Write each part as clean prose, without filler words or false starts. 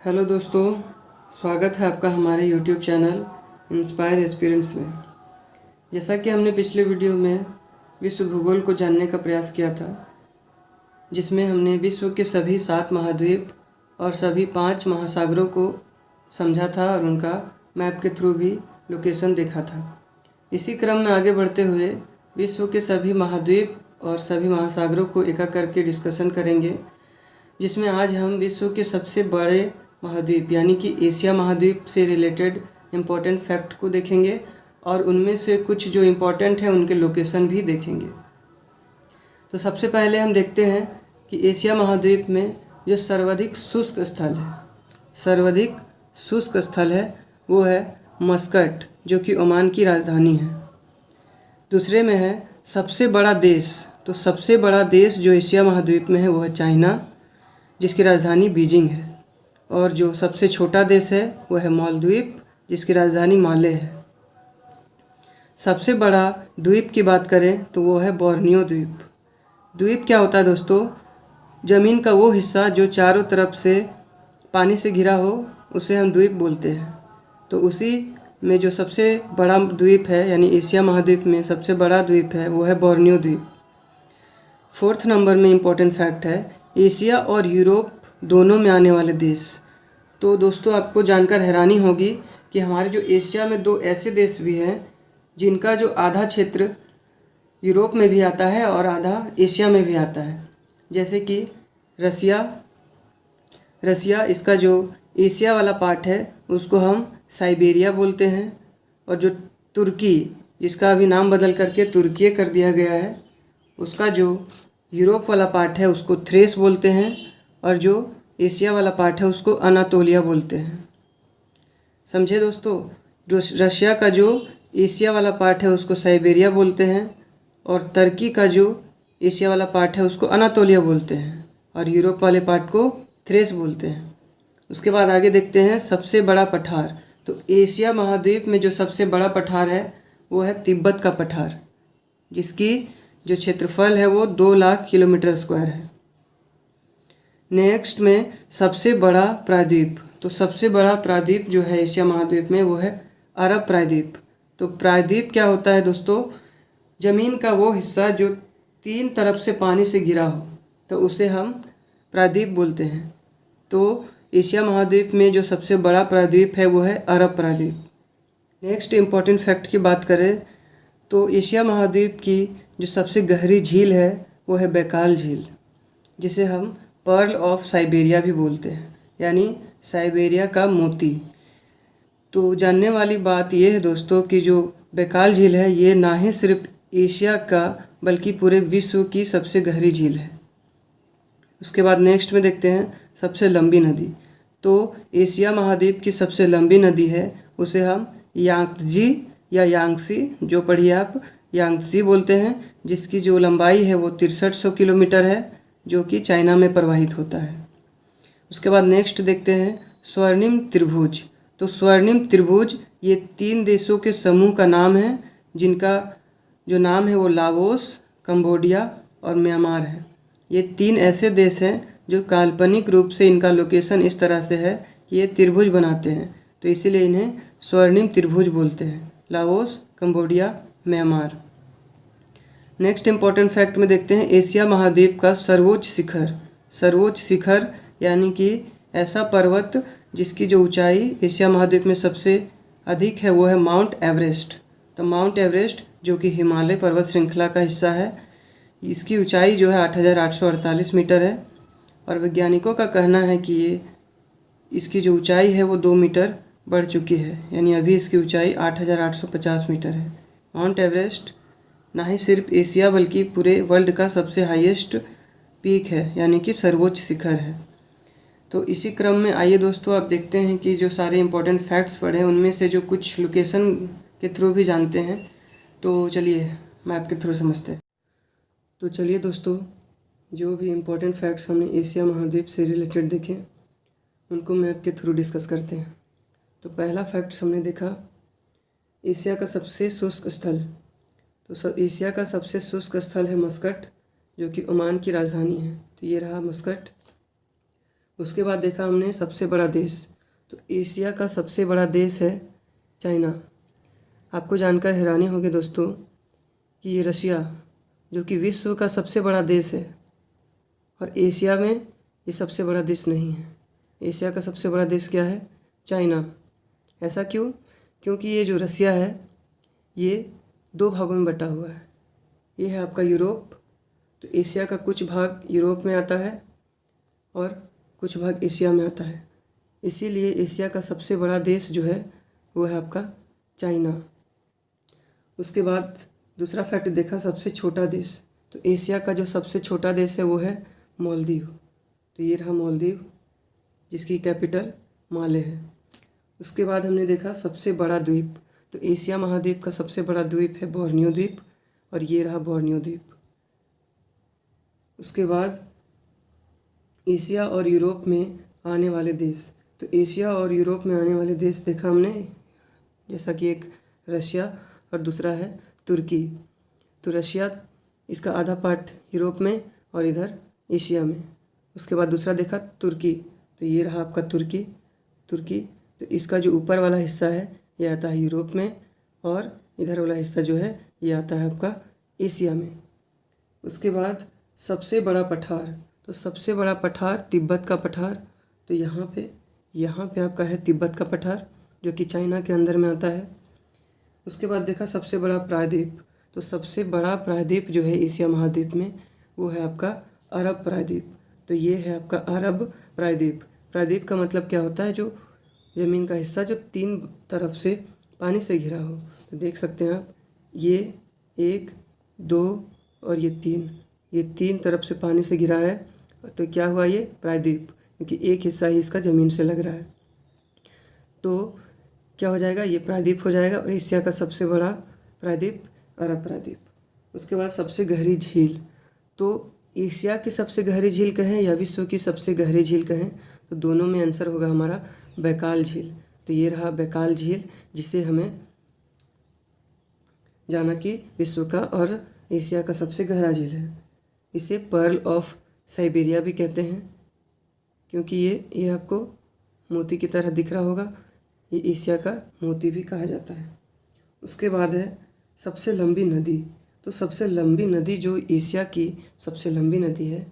Hello दोस्तों, स्वागत है आपका हमारे यूट्यूब चैनल इंस्पायर एक्सपीरियंस में। जैसा कि हमने पिछले वीडियो में विश्व भूगोल को जानने का प्रयास किया था, जिसमें हमने विश्व के सभी 7 महाद्वीप और सभी 5 महासागरों को समझा था और उनका मैप के थ्रू भी लोकेशन देखा था। इसी क्रम में आगे बढ़ते हुए विश्व के सभी महाद्वीप और सभी महासागरों को एक एक करके डिस्कशन करेंगे, जिसमें आज हम विश्व के सबसे बड़े महाद्वीप यानी कि एशिया महाद्वीप से रिलेटेड इम्पोर्टेंट फैक्ट को देखेंगे और उनमें से कुछ जो इम्पोर्टेंट है उनके लोकेशन भी देखेंगे। तो सबसे पहले हम देखते हैं कि एशिया महाद्वीप में जो सर्वाधिक शुष्क स्थल है वो है मस्कट, जो कि ओमान की राजधानी है। दूसरे में है सबसे बड़ा देश। तो सबसे बड़ा देश जो एशिया महाद्वीप में है वो है चाइना, जिसकी राजधानी बीजिंग है। और जो सबसे छोटा देश है वो है मालद्वीप, जिसकी राजधानी माले है। सबसे बड़ा द्वीप की बात करें तो वो है बोर्नियो द्वीप। द्वीप क्या होता है दोस्तों? ज़मीन का वो हिस्सा जो चारों तरफ से पानी से घिरा हो उसे हम द्वीप बोलते हैं। तो उसी में जो सबसे बड़ा द्वीप है यानी एशिया महाद्वीप में सबसे बड़ा द्वीप है वो है बोर्नियो द्वीप। 4th नंबर में इम्पोर्टेंट फैक्ट है एशिया और यूरोप दोनों में आने वाले देश। तो दोस्तों आपको जानकर हैरानी होगी कि हमारे जो एशिया में 2 ऐसे देश भी हैं जिनका जो आधा क्षेत्र यूरोप में भी आता है और आधा एशिया में भी आता है। जैसे कि रसिया इसका जो एशिया वाला पार्ट है उसको हम साइबेरिया बोलते हैं, और जो तुर्की, जिसका अभी नाम बदल करके तुर्की कर दिया गया है, उसका जो यूरोप वाला पार्ट है उसको थ्रेस बोलते हैं, और जो एशिया वाला पार्ट है उसको अनातोलिया बोलते हैं। समझे दोस्तों? रशिया का जो एशिया वाला पार्ट है उसको साइबेरिया बोलते हैं, और तुर्की का जो एशिया वाला पार्ट है उसको अनातोलिया बोलते हैं, और यूरोप वाले पार्ट को थ्रेस बोलते हैं। उसके बाद आगे देखते हैं सबसे बड़ा पठार। तो एशिया महाद्वीप में जो सबसे बड़ा पठार है वो है तिब्बत का पठार, जिसकी जो क्षेत्रफल है वो 2 लाख किलोमीटर स्क्वायर है। नेक्स्ट में सबसे बड़ा प्रायद्वीप। तो सबसे बड़ा प्रायद्वीप जो है एशिया महाद्वीप में वो है अरब प्रायद्वीप। तो प्रायद्वीप क्या होता है दोस्तों? ज़मीन का वो हिस्सा जो 3 तरफ से पानी से घिरा हो, तो उसे हम प्रायद्वीप बोलते हैं। तो एशिया महाद्वीप में जो सबसे बड़ा प्रायद्वीप है वो है अरब प्रायद्वीप। नेक्स्ट इम्पॉर्टेंट फैक्ट की बात करें तो एशिया महाद्वीप की जो सबसे गहरी झील है वो है बैकाल झील, जिसे हम पर्ल ऑफ साइबेरिया भी बोलते हैं, यानी साइबेरिया का मोती। तो जानने वाली बात यह है दोस्तों कि जो बैकाल झील है ये ना ही सिर्फ एशिया का बल्कि पूरे विश्व की सबसे गहरी झील है। उसके बाद नेक्स्ट में देखते हैं सबसे लंबी नदी। तो एशिया महाद्वीप की सबसे लंबी नदी है उसे हम यांगत्जी या यांगसी, जो पढ़िए आप, यांगत्जी बोलते हैं, जिसकी जो लंबाई है वो 6300 किलोमीटर है, जो कि चाइना में प्रवाहित होता है। उसके बाद नेक्स्ट देखते हैं स्वर्णिम त्रिभुज। तो स्वर्णिम त्रिभुज ये 3 देशों के समूह का नाम है, जिनका जो नाम है वो लाओस, कंबोडिया और म्यांमार है। ये 3 ऐसे देश हैं जो काल्पनिक रूप से इनका लोकेशन इस तरह से है कि ये त्रिभुज बनाते हैं, तो इसीलिए इन्हें स्वर्णिम त्रिभुज बोलते हैं, Laos, Cambodia, Myanmar. Next important fact में देखते हैं एशिया महाद्वीप का सर्वोच्च शिखर यानी कि ऐसा पर्वत जिसकी जो ऊंचाई एशिया महाद्वीप में सबसे अधिक है वो है माउंट एवरेस्ट। तो माउंट एवरेस्ट जो कि हिमालय पर्वत श्रृंखला का हिस्सा है, इसकी ऊंचाई जो है 8848 मीटर है, और वैज्ञानिकों का कहना है कि इसकी जो ऊंचाई है वो 2 मीटर बढ़ चुकी है, यानी अभी इसकी ऊंचाई 8850 मीटर है। माउंट एवरेस्ट ना ही सिर्फ एशिया बल्कि पूरे वर्ल्ड का सबसे हाईएस्ट पीक है, यानी कि सर्वोच्च शिखर है। तो इसी क्रम में आइए दोस्तों आप देखते हैं कि जो सारे इम्पोर्टेंट फैक्ट्स पढ़े उनमें से जो कुछ लोकेशन के थ्रू भी जानते हैं। तो चलिए मैप के थ्रू समझते हैं। तो चलिए दोस्तों, जो भी इम्पोर्टेंट फैक्ट्स हमने एशिया महाद्वीप से रिलेटेड देखे उनको मैप के थ्रू डिस्कस करते हैं। तो पहला फैक्ट्स हमने देखा एशिया का सबसे शुष्क स्थल। तो एशिया का सबसे शुष्क स्थल है मस्कट, जो कि ओमान की राजधानी है। तो ये रहा मस्कट। उसके बाद देखा हमने सबसे बड़ा देश, तो एशिया का सबसे बड़ा देश है चाइना। आपको जानकर हैरानी होगी दोस्तों कि ये रशिया जो कि विश्व का सबसे बड़ा देश है और एशिया में ये सबसे बड़ा देश नहीं है। एशिया का सबसे बड़ा देश क्या है? चाइना। ऐसा क्यों? क्योंकि ये जो रसिया है ये 2 भागों में बटा हुआ है। ये है आपका यूरोप, तो एशिया का कुछ भाग यूरोप में आता है और कुछ भाग एशिया में आता है। इसीलिए एशिया का सबसे बड़ा देश जो है वो है आपका चाइना। उसके बाद दूसरा फैक्ट देखा, सबसे छोटा देश, तो एशिया का जो सबसे छोटा देश है वो है मालदीव। तो ये रहा मालदीव जिसकी कैपिटल माले है। उसके बाद हमने देखा सबसे बड़ा द्वीप, तो एशिया महाद्वीप का सबसे बड़ा द्वीप है बोर्नियो द्वीप और ये रहा बोर्नियो द्वीप। उसके बाद एशिया और यूरोप में आने वाले देश, तो एशिया और यूरोप में आने वाले देश देखा हमने, जैसा कि एक रशिया और दूसरा है तुर्की। तो रशिया इसका आधा पार्ट यूरोप में और इधर एशिया में। उसके बाद दूसरा देखा तुर्की, तो ये रहा आपका तुर्की। तो इसका जो ऊपर वाला हिस्सा है ये आता है यूरोप में और इधर वाला हिस्सा जो है ये आता है आपका एशिया में। उसके बाद सबसे बड़ा पठार, तो सबसे बड़ा पठार तिब्बत का पठार, तो यहाँ पे आपका है तिब्बत का पठार जो कि चाइना के अंदर में आता है। उसके बाद देखा सबसे बड़ा प्रायद्वीप, तो सबसे बड़ा प्रायद्वीप जो है एशिया महाद्वीप में वो है आपका अरब प्रायद्वीप। तो ये है आपका अरब प्रायद्वीप। प्रायद्वीप का मतलब क्या होता है? जो ज़मीन का हिस्सा जो 3 तरफ से पानी से घिरा हो। तो देख सकते हैं आप, ये 1, 2 और ये 3 तरफ से पानी से घिरा है। तो क्या हुआ ये प्रायद्वीप, क्योंकि एक हिस्सा ही इसका ज़मीन से लग रहा है। तो क्या हो जाएगा? ये प्रायद्वीप हो जाएगा और एशिया का सबसे बड़ा प्रायद्वीप अरब प्रायद्वीप। उसके बाद सबसे गहरी झील, तो एशिया की सबसे गहरी झील कहें या विश्व की सबसे गहरी झील कहें, तो दोनों में आंसर होगा हमारा बैकाल झील। तो ये रहा बैकाल झील जिसे हमें जाना कि विश्व का और एशिया का सबसे गहरा झील है। इसे पर्ल ऑफ साइबेरिया भी कहते हैं क्योंकि ये आपको मोती की तरह दिख रहा होगा। ये एशिया का मोती भी कहा जाता है। उसके बाद है सबसे लंबी नदी, तो सबसे लंबी नदी जो एशिया की सबसे लंबी नदी है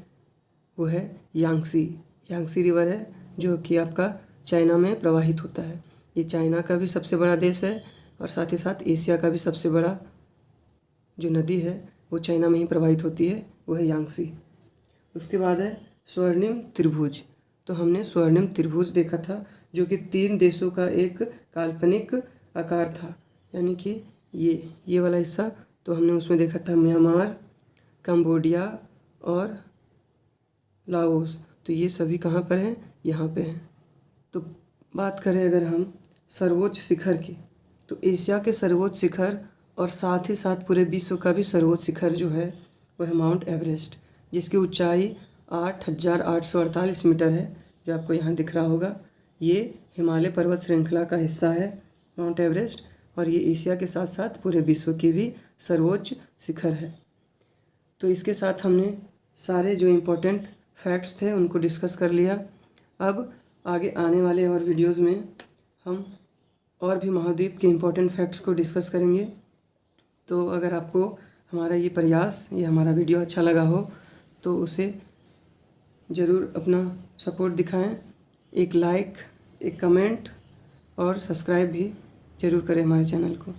वो है यांगसी रिवर है जो कि आपका चाइना में प्रवाहित होता है। ये चाइना का भी सबसे बड़ा देश है और साथ ही साथ एशिया का भी सबसे बड़ा जो नदी है वो चाइना में ही प्रवाहित होती है, वो है यांगसी। उसके बाद है स्वर्णिम त्रिभुज, तो हमने स्वर्णिम त्रिभुज देखा था जो कि 3 देशों का एक काल्पनिक आकार था, यानी कि ये वाला हिस्सा तो हमने उसमें देखा था म्यांमार, कंबोडिया और लाओस। तो ये सभी कहाँ पर हैं? यहाँ पे हैं। तो बात करें अगर हम सर्वोच्च शिखर की, तो एशिया के सर्वोच्च शिखर और साथ ही साथ पूरे विश्व का भी सर्वोच्च शिखर जो है वह है माउंट एवरेस्ट, जिसकी ऊंचाई 8,848 मीटर है, जो आपको यहाँ दिख रहा होगा। ये हिमालय पर्वत श्रृंखला का हिस्सा है माउंट एवरेस्ट और ये एशिया के साथ साथ पूरे विश्व की भी सर्वोच्च शिखर है। तो इसके साथ हमने सारे जो इम्पोर्टेंट फैक्ट्स थे उनको डिस्कस कर लिया। अब आगे आने वाले और वीडियोस में हम और भी महाद्वीप के इम्पोर्टेंट फैक्ट्स को डिस्कस करेंगे। तो अगर आपको हमारा ये प्रयास, ये हमारा वीडियो अच्छा लगा हो तो उसे ज़रूर अपना सपोर्ट दिखाएं। एक लाइक, एक कमेंट और सब्सक्राइब भी ज़रूर करें हमारे चैनल को।